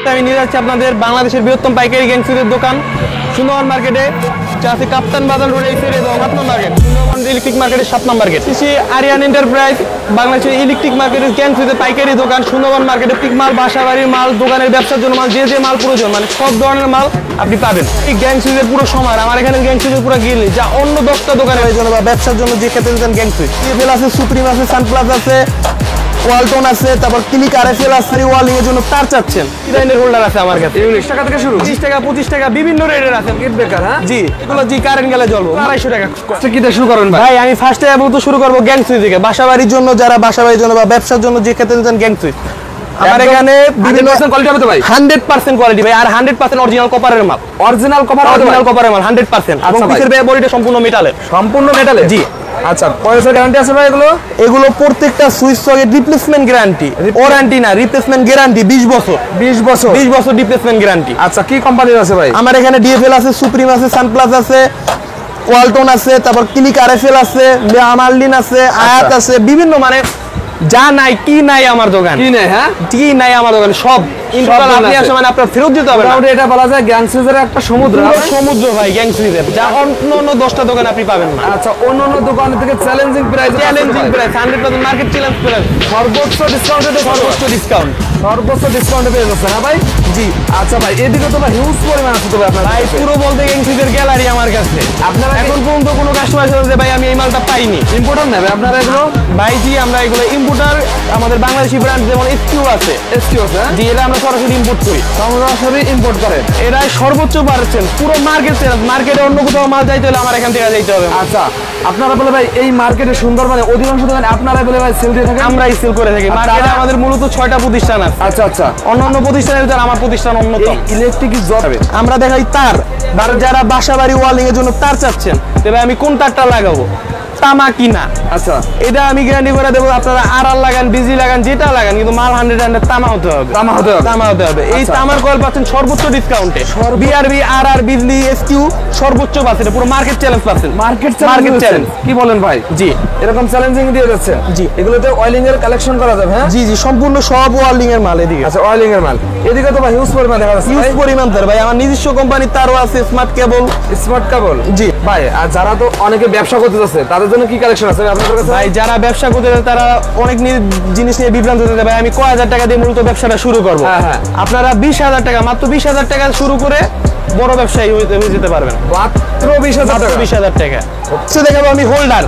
আমি নিয়ে যাচ্ছি আপনাদের বাংলাদেশের বৃহত্তম পাইকারি গ্যাংসুইজের দোকান সুন্দরবন মার্কেটে, যা আছে কাপ্তান বাজার রোড এই সাইডে 7 নম্বর গেট, সুন্দরবন ইলেকট্রিক মার্কেটের 7 নম্বর গেট। আরিয়ান এন্টারপ্রাইজ বাংলাদেশের ইলেকট্রিক মার্কেটের গ্যাংসুইজের পাইকারি দোকান সুন্দরবন মার্কেটে। পিক মাল, বাসাবাড়ির মাল, দোকানের ব্যবসার জন্য মাল, যে মাল প্রয়োজন মানে সব ধরনের মাল আপনি পাবেন। এই গ্যাংসুইজের পুরো সমার আমার এখানে গ্যাংসুইজের পুরো গিল যা অন্য 10টা দোকানের জন্য বা ব্যবসার জন্য যে খেতে চান গ্যাংসুইজ আছে, সুপ্রিম আছে, সানপ্লাস আছে, ওয়ালটন আছে, তারপর ক্লিক আরএফএল আছে, ওয়ালিং এর জন্য তার চাচ্ছেন ডিজাইনের হোল্ডার আছে আমার কাছে 19 টাকা থেকে শুরু, 30 টাকা 25 টাকা বিভিন্ন রেটের আছে। গেট ব্রেকার, হ্যাঁ জি, এগুলো জি কারেন্ট গেলে জ্বলবে 250 টাকা। আচ্ছা কি দিয়ে শুরু করবেন ভাই? আমি ফার্স্টে তো শুরু করব গ্যাংসুইজ থেকে। বাসাবাড়ির জন্য যারা বাসাবাড়ির জন্য বা ব্যবসার জন্য যে খেতে চান গ্যাংসুইজ আমার এখানে বিভিন্ন কোয়ালিটি হবে তো ভাই, 100% কোয়ালিটি ভাই, আর 100% অরিজিনাল কপারের মাল, অরিজিনাল কপারের মাল 100%। এবং পিসের বডিটা সম্পূর্ণ মেটালের, জি। আচ্ছা কয়বছর গ্যারান্টি আছে ভাই এগুলো প্রত্যেকটা switch socket replacement guarantee, warranty না রিপ্লেসমেন্ট গ্যারান্টি 20 বছর রিপ্লেসমেন্ট গ্যারান্টি। আচ্ছা কি কোম্পানির আছে ভাই? আমার এখানে ডিএফএল আছে, সুপ্রিম আছে, সানপ্লাস আছে, ওয়ালটন আছে, তারপর ক্লিক আরএফএল আছে, আমারলিন আছে, আয়াত আছে, বিভিন্ন মানে যা নাই কি নাই আমার দোকান, কি নাই, হ্যাঁ কি নাই আমার দোকান সব ইনশাআল্লাহ আপনি আসলে মানে আপনার ফেরত দিতে হবে না। এটা বলা যায় গ্যাংসুইজের একটা সমুদ্র ভাই, গ্যাংসুইজের যা অন্য 10টা দোকান আপনি পাবেন না। আচ্ছা অন্য দোকান থেকে challenging price 100% market challenge price, সর্বোচ্চ ডিসকাউন্টে পেয়ে যাচ্ছেন। হ্যাঁ ভাই জি। আচ্ছা ভাই এদিকে তো ভাই হিউজ পরিমাণ আছে তো ভাই আপনার ভাই, পুরো বলতে গ্যাংসুইজের গ্যালারি আমার কাছে। আপনারা এখন পর্যন্ত কোনো কাস্টমার আছে ভাই আমি এই মালটা পাইনি, ইম্পোর্টার নেবে আপনারা এগুলো ভাই? জি আমরা এগুলো ইম্পোর্টার, আমাদের বাংলাদেশি ব্র্যান্ড যেমন এসকিউ আছে জি, এটা আমরা সরাসরি ইম্পোর্ট করি, ইম্পোর্ট করেন। এরাই সর্বোচ্চ পাচ্ছেন পুরো মার্কেটে অন্য কোথাও মাল যাইতে হলে আমার এখান থেকে যাইতে হবে। আচ্ছা আপনারা বলে ভাই এই মার্কেটে সুন্দরবনে অধিকাংশ দোকান আপনারা বলে ভাই সেল দিয়ে থাকেন? আমরাই সেল করে থাকি। মার্কেটে আমাদের মূলত 6টা প্রতিষ্ঠান আছে। আচ্ছা অন্য প্রতিষ্ঠানের ভিতরে আমার প্রতিষ্ঠান অন্যতম। ইলেকট্রিক আমরা দেখাই তার, যারা বাসাবাড়ি ওয়ালিং এর জন্য তার চাচ্ছেন তবে আমি কোন তারটা লাগাবো, তামা কিনা। আচ্ছা এটা আমি গ্যারান্টি করে দেবো, আপনারা আর লাগান, বিজি লাগান, যেটা লাগান, কিন্তু মাল 100 তামা হতে হবে। এই তামার কয়েল পাচ্ছেন সর্বোচ্চ ডিসকাউন্টে, বিআরবি আর বিজলি এসকিউ সর্বোচ্চ পাচ্ছেন, পুরো মার্কেট চ্যালেঞ্জ পাচ্ছেন। মার্কেট চ্যালেঞ্জ কি বলেন ভাই? জি এরকম চ্যালেঞ্জিং দিয়ে যাচ্ছে। জি এগুলোতে অয়েলিং এর কালেকশন করা যাবে, হ্যাঁ জি সম্পূর্ণ সব ওয়েল্ডিং এর মাল এদিকে। আচ্ছা ওয়েল্ডিং এর মাল এদিকে তো ভাই হিউজ পরিমাণ দেখা যাচ্ছে, হিউজ পরিমাণ তার ভাই। আমার নিজস্ব কোম্পানির তারও আছে, স্মার্ট কেবল জি ভাই। আর যারা তো অনেকে ব্যবসা করতে যাচ্ছে তাদের জন্য কি কালেকশন আছে আপনাদের কাছে ভাই? যারা ব্যবসা করতে যাচ্ছে তারা অনেক জিনিস নিয়ে বিভ্রান্ত হতে ভাই। আমি কয় হাজার টাকা দিয়ে মূলত ব্যবসাটা শুরু করবো, আপনারা 20,000 টাকা, মাত্র 20,000 টাকা শুরু করে বড় ব্যবসায়ী হয়ে যেতে পারবেন। মাত্র 20,000 টাকা। দেখাবো আমি হোল্ডার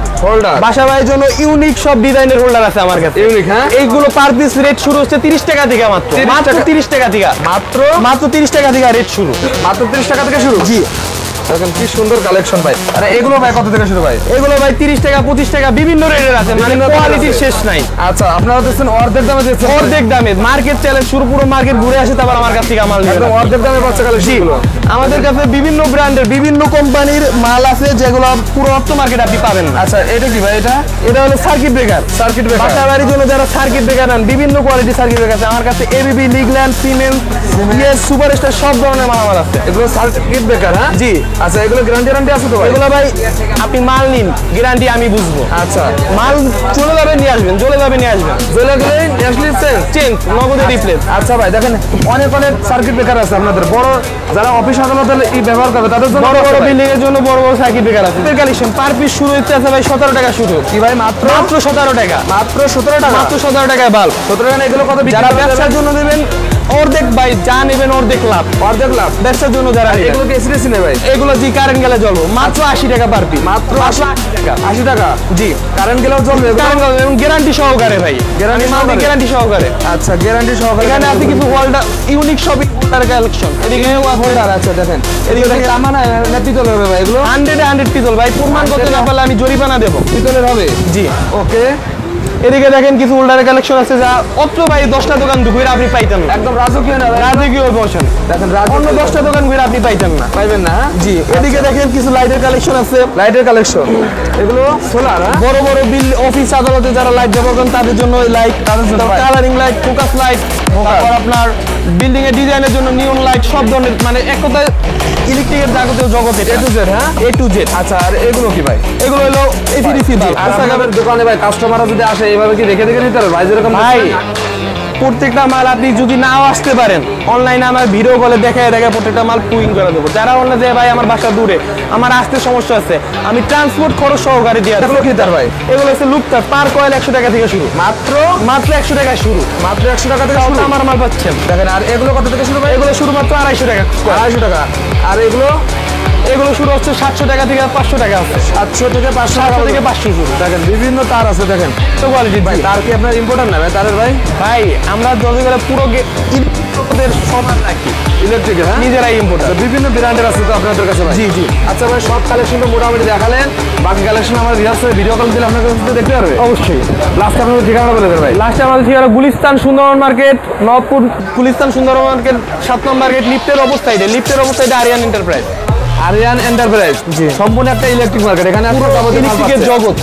বাসাবাড়ির জন্য ইউনিক সব ডিজাইনের হোল্ডার আছে আমার কাছে, ইউনিক। হ্যাঁ এইগুলো পার পিস রেট শুরু হচ্ছে 30 টাকা থেকে, মাত্র 30 টাকা থেকে, মাত্র 30 টাকা থেকে রেট শুরু, মাত্র 30 টাকা থেকে শুরু। জি দেখেন কি সুন্দর কালেকশন ভাই। আরে এগুলো ভাই কত থেকে শুরু ভাই? এগুলো ভাই 30 টাকা 25 টাকা বিভিন্ন রেটের আছে, মানে কোয়ালিটির শেষ নাই। আচ্ছা আপনারা দিচ্ছেন অর্ধেক দামে দিচ্ছেন? অর্ধেক দামে, মার্কেট চ্যালেঞ্জ শুরু, পুরো মার্কেট ঘুরে আসে তারপর আমার কাছ থেকে মাল নিয়ে একদম অর্ধেক দামে পাচ্ছে কালেকশন। আমাদের কাছে বিভিন্ন ব্র্যান্ডের বিভিন্ন কোম্পানির মাল আছে যেগুলো পুরো অপ্ত মার্কেট আপনি পাবেন না। আচ্ছা এটা কি ভাই? এটা হলো সার্কিট ব্রেকার। বাসাবাড়ির জন্য যারা সার্কিট ব্রেকার নেন, বিভিন্ন কোয়ালিটি সার্কিট ব্রেকার আছে আমার কাছে, এবিবি, লিগল্যান্ড, সিমেন্স, ইএস, সুপারস্টার সব ধরনের মাল আছে। এগুলো সার্কিট ব্রেকার, হ্যাঁ জি। আচ্ছা এগুলো গ্যারান্টি আছে তো ভাই? এগুলো ভাই আপনি মাল নিন, গ্যারান্টি আমি বুঝবো। আচ্ছা মাল চলে যাবে নিয়ে আসবেন, জ্বলে যাবে নিয়ে আসবেন, জ্বলে গেলে চেঞ্জ নগদে রিপ্লেস। আচ্ছা ভাই দেখেন অনেক সার্কিট ব্রেকার আছে আপনাদের, বড় যারা অফিস আদালতে ব্যবহার করবে তাদের জন্য, বড় বিল্ডিং এর জন্য বড় সার্কিট ব্রেকার আছে। কালেকশন পার পিস শুরু হচ্ছে আছে ভাই 17 টাকা শুরু। কি ভাই? মাত্র 17 টাকা, মাত্র 17 টাকায় বাল্ব 17 টাকা। এগুলো কত? যারা ব্যবসার জন্য নেবেন অর্ধেক ভাই, যা নেবেন অর্ধেক লাভ, ব্যবসার জন্য যারা এগুলো কি এসিডি নেবে ভাই? এগুলো জি কারেন্ট গেলে জ্বলবে, মাত্র 80 টাকা পার পিস, মাত্র 80 টাকা জি। কারেন্ট গেলেও জ্বলবে এবং গ্যারান্টি সহকারে ভাই, গ্যারান্টি সহকারে। আচ্ছা গ্যারান্টি সহকারে। এখানে আছে কিছু হোল্ডার ইউনিক সব হোল্ডার কালেকশন। এদিকে হোল্ডার আছে দেখেন, এদিকে দেখেন তামা না পিতল হবে ভাই, এগুলো 100 পিতল ভাই। প্রমাণ করতে না পারলে আমি জরিমানা দেবো। পিতলের হবে জি, ওকে। এদিকে দেখেন কিছু হোল্ডারের কালেকশন আছে যা অত্র ভাই 10টা দোকান ঘুরে আপনি পাইতেন না, একদম রাজকীয় না, রাজকীয় বসেন দেখেন, অন্য 10টা দোকান ঘুরে আপনি পাইতেন না, পাইবেন না জি। এদিকে দেখেন কিছু লাইটের কালেকশন আছে, লাইটের কালেকশন এগুলো সোলার, বড় বড় বিল অফিস আদালতে যারা লাইট ব্যবহার করেন তাদের জন্য লাইট, তাদের জন্য কালারিং লাইট, ফোকাস লাইট, তারপর আপনার বিল্ডিং এর ডিজাইনের জন্য নিয়ন লাইট, সব ধরনের মানে এক কথায় ইলেকট্রিকের যাবতীয় জগতে A to Z। হ্যাঁ A to Z। আচ্ছা আর এগুলো কি ভাই? এগুলো হলো এসিডিসি বাল্ব। দোকানে ভাই কাস্টমাররা যদি আসে এইভাবে কি দেখে নিতে পারবে ভাই? যেরকম ভাই প্রত্যেকটা মাল আপনি যদি নাও আসতে পারেন অনলাইনে আমার ভিডিও কলে দেখে প্রত্যেকটা মাল পুইং করে দেবো। যারা অনলাইনে ভাই আমার বাসা দূরে, আমার আসতে সমস্যা আছে, আমি ট্রান্সপোর্ট খরচ সহকারে দিয়ে দেবো। এগুলো কি তার ভাই? এগুলো হচ্ছে লুকতার, পার কয়েল 100 টাকা থেকে শুরু। মাত্র 100 টাকা শুরু, মাত্র 100 টাকা থেকে শুরু। আমার মাল পাচ্ছেন দেখেন, আর এগুলো কত থেকে শুরু ভাই? এগুলো শুরু মাত্র 250 টাকা। 250 টাকা। আর এগুলো এগুলো শুরু হচ্ছে 700 টাকা থেকে 500 টাকা আছে। 700 থেকে 500 টাকা 700 থেকে 500 শুরু। দেখেন বিভিন্ন তার আছে, দেখেন তো কোয়ালিটি ভাই। তার কি আপনার ইম্পোর্টার না ভাই তারের ভাই? ভাই আমরা যদি করে পুরো ইম্পোর্টের সমান রাখি, ইলেকট্রিকের, হ্যাঁ নিজেরাই ইম্পোর্টার। বিভিন্ন ব্র্যান্ডের আছে তো আপনাদের কাছে ভাই? জি জি। আচ্ছা ভাই, সব কালেকশন তো মোটামুটি দেখালেন, বাকি কালেকশন আমার রিহার্সাল ভিডিও কল দিলে আপনার কাছে দেখতে পারবে অবশ্যই। লাস্ট আপনাদের ঠিকানা বলে দেন ভাই। লাস্টে আমাদের ঠিকানা গুলিস্তান সুন্দরবন মার্কেট, নবপুর গুলিস্তান সুন্দরবন মার্কেট 7 নম্বর গেট, লিফটের অবস্থায় আরিয়ান এন্টারপ্রাইজ। আরিয়ান এন্টারপ্রাইজ জি। সম্পূর্ণ একটা ইলেকট্রিক মার্কেট, এখানে পুরো ইলেকট্রিকের জগৎ।